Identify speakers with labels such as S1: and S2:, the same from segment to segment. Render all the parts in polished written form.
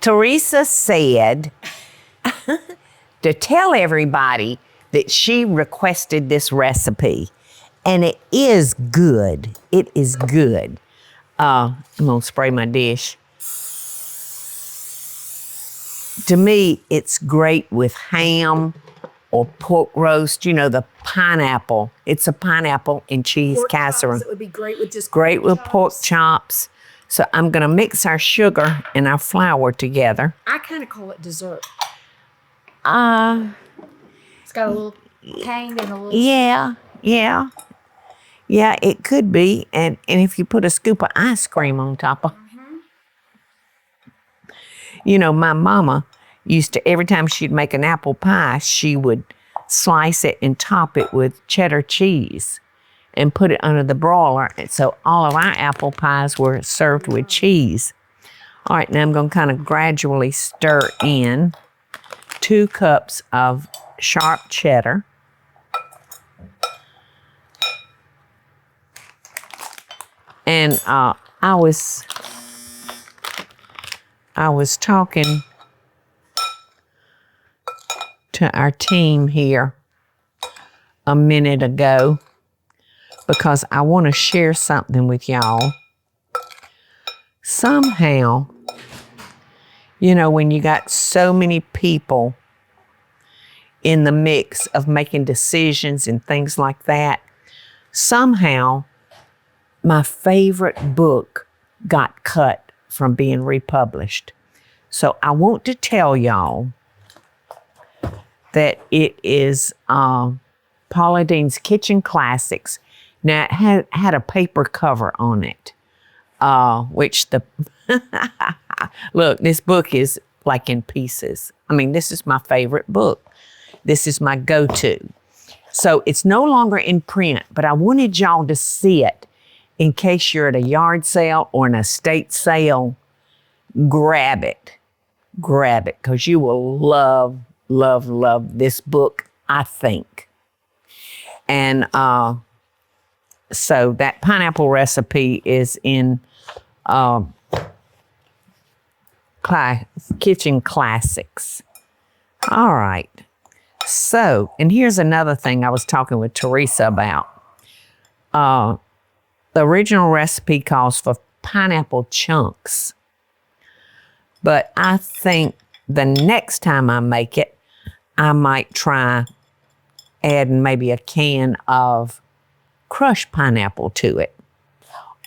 S1: Teresa said to tell everybody that she requested this recipe. And it is good. It is good. I'm going to spray my dish. To me, it's great with ham or pork roast. You know, the pineapple. It's a pineapple and cheese
S2: Pork
S1: casserole.
S2: chops, it would be great with just
S1: Great with
S2: chops.
S1: pork chops. So I'm going to mix our sugar and our flour together.
S2: I kind of call it dessert.
S1: It's
S2: got a little tang and a little...
S1: Yeah. Yeah, it could be. And if you put a scoop of ice cream on top of... Mm-hmm. You know, my mama used to, every time she'd make an apple pie, she would slice it and top it with cheddar cheese and put it under the broiler. And so all of our apple pies were served with cheese. All right, now I'm going to kind of gradually stir in 2 cups of sharp cheddar. And I was talking to our team here a minute ago because I want to share something with y'all. Somehow, you know, when you got so many people in the mix of making decisions and things like that, somehow my favorite book got cut from being republished. So I want to tell y'all that it is Paula Deen's Kitchen Classics. Now, it had a paper cover on it, which look, this book is like in pieces. I mean, this is my favorite book. This is my go-to. So it's no longer in print, but I wanted y'all to see it in case you're at a yard sale or an estate sale. Grab it, because you will love, love, love this book, I think. And so that pineapple recipe is in Kitchen Classics. All right. So, and here's another thing I was talking with Teresa about. The original recipe calls for pineapple chunks. But I think the next time I make it, I might try adding maybe a can of crushed pineapple to it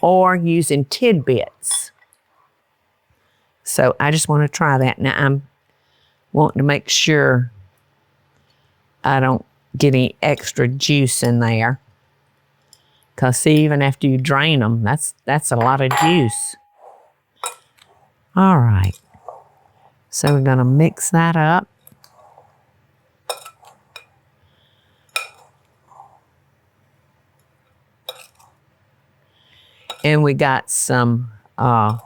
S1: or using tidbits. So I just want to try that. Now I'm wanting to make sure I don't get any extra juice in there. Because see, even after you drain them, that's a lot of juice. All right. So we're going to mix that up. And we got some, we're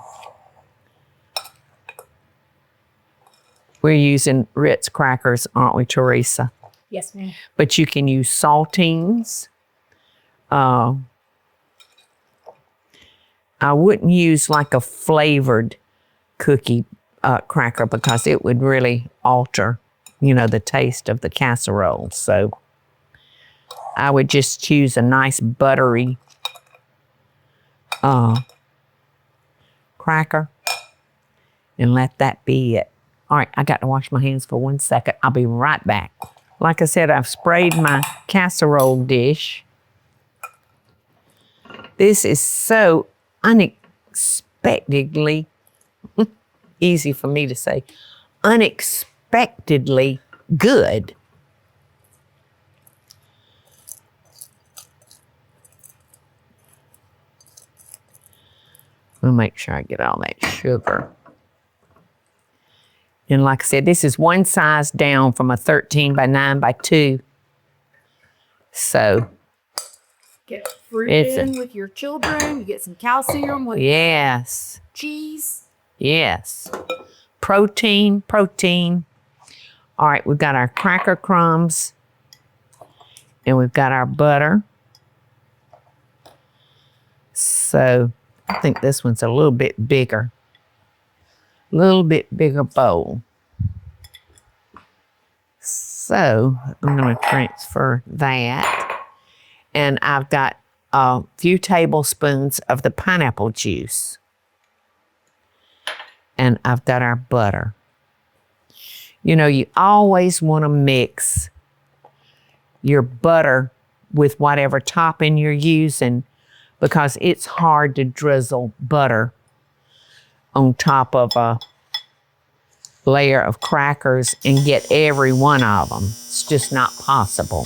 S1: using Ritz crackers, aren't we, Teresa?
S2: Yes, ma'am.
S1: But you can use saltines. I wouldn't use like a flavored cookie cracker because it would really alter, you know, the taste of the casserole. So I would just choose a nice buttery cracker and let that be it. All right, I got to wash my hands for 1 second. I'll be right back. Like I said, I've sprayed my casserole dish. This is so unexpectedly, easy for me to say, unexpectedly good. I'll make sure I get all that sugar. And like I said, this is one size down from a 13 by 9 by 2. So
S2: get fruit in with your children. You get some calcium with cheese.
S1: Yes. Protein. All right, we've got our cracker crumbs. And we've got our butter. So I think this one's a little bit bigger. little bit bigger bowl. So I'm going to transfer that. And I've got a few tablespoons of the pineapple juice. And I've got our butter. You know, you always want to mix your butter with whatever topping you're using, because it's hard to drizzle butter on top of a layer of crackers and get every one of them. It's just not possible.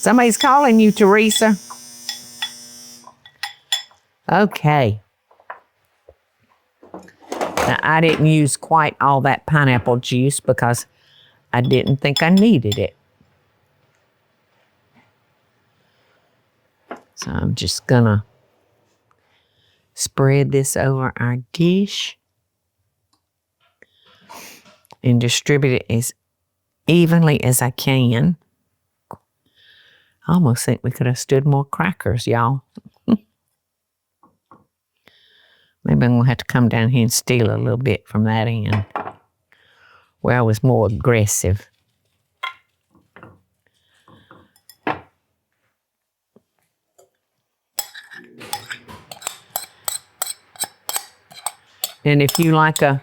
S1: Somebody's calling you, Teresa. Okay. Now, I didn't use quite all that pineapple juice because I didn't think I needed it. So I'm just gonna spread this over our dish and distribute it as evenly as I can. I almost think we could have stood more crackers, y'all. Maybe I'm gonna have to come down here and steal a little bit from that end where I was more aggressive. And if you like a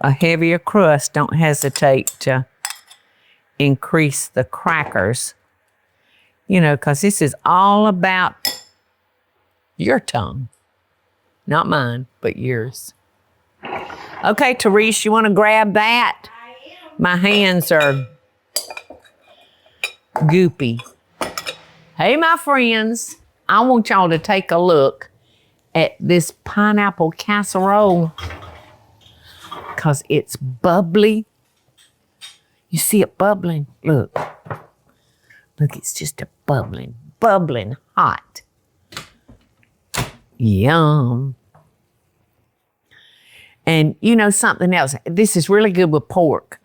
S1: heavier crust, don't hesitate to increase the crackers, you know, because this is all about your tongue. Not mine, but yours. Okay, Therese, you want to grab that? My hands are goopy. Hey, my friends, I want y'all to take a look at this pineapple casserole because it's bubbly. You see it bubbling? Look. Look, it's just a bubbling hot. Yum. And you know something else, this is really good with pork,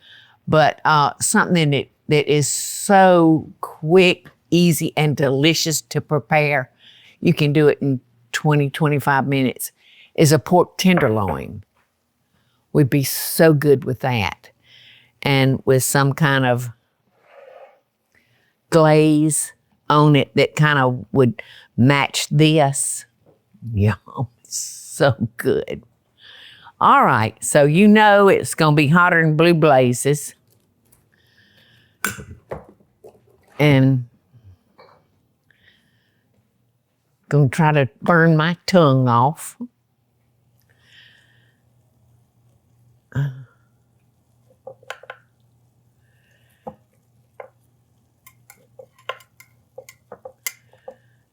S1: but something that is so quick, easy, and delicious to prepare, you can do it in 20, 25 minutes, is a pork tenderloin. Would be so good with that. And with some kind of glaze on it that kind of would match this. Yum, so good. All right, so you know it's gonna be hotter than blue blazes. And gonna try to burn my tongue off.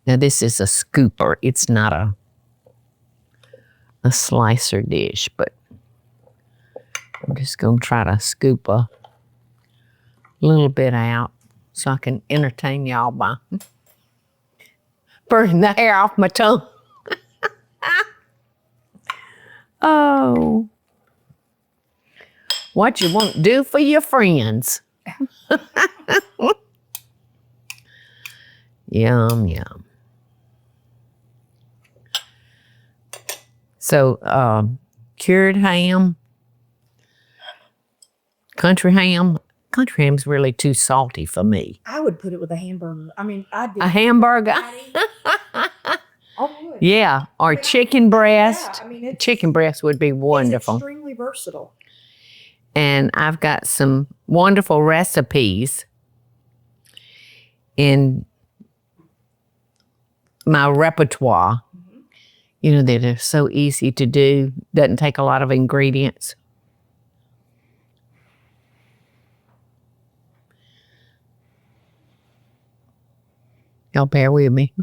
S1: Now this is a scooper. It's not a slicer dish, but I'm just gonna try to scoop a little bit out so I can entertain y'all by burning the hair off my tongue. Oh, what you won't do for your friends. Yum, yum. So, cured ham, country ham. Country ham's really too salty for me.
S2: I would put it with a hamburger. I mean, I did.
S1: A hamburger?
S2: Oh,
S1: yeah, or chicken breast.
S2: Yeah, I mean,
S1: chicken breast would be wonderful.
S2: It's extremely versatile.
S1: And I've got some wonderful recipes in my repertoire. You know, that are so easy to do, doesn't take a lot of ingredients. Y'all bear with me.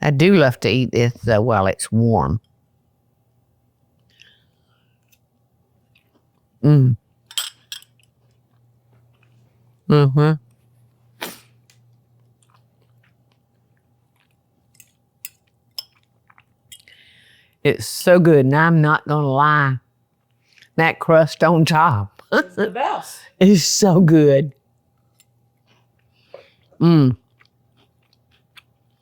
S1: I do love to eat this while it's warm. Mm. Mm-hmm. It's so good, and I'm not gonna lie. That crust on top.
S2: It's the best.
S1: It's so good.
S2: You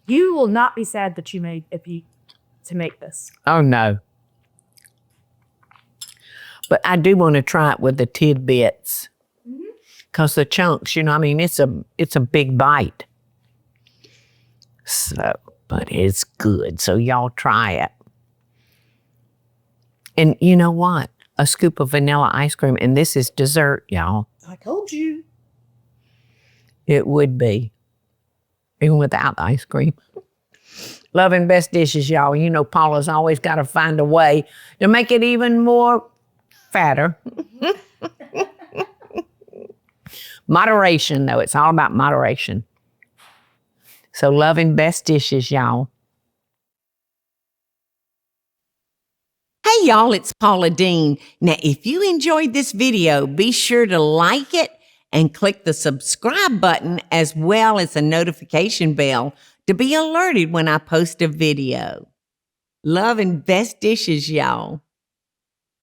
S2: will not be sad that you made to make this.
S1: Oh, no. But I do want to try it with the tidbits. Because the chunks, you know, I mean, it's a big bite. So, but it's good. So y'all try it. And you know what? A scoop of vanilla ice cream, and this is dessert, y'all.
S2: I told you.
S1: It would be, even without the ice cream. Loving Best Dishes, y'all. You know Paula's always got to find a way to make it even more fatter. Moderation, though. It's all about moderation. So Loving Best Dishes, y'all.
S3: Hey y'all, it's Paula Deen. Now, if you enjoyed this video, be sure to like it and click the subscribe button as well as the notification bell to be alerted when I post a video. Love and best dishes, y'all.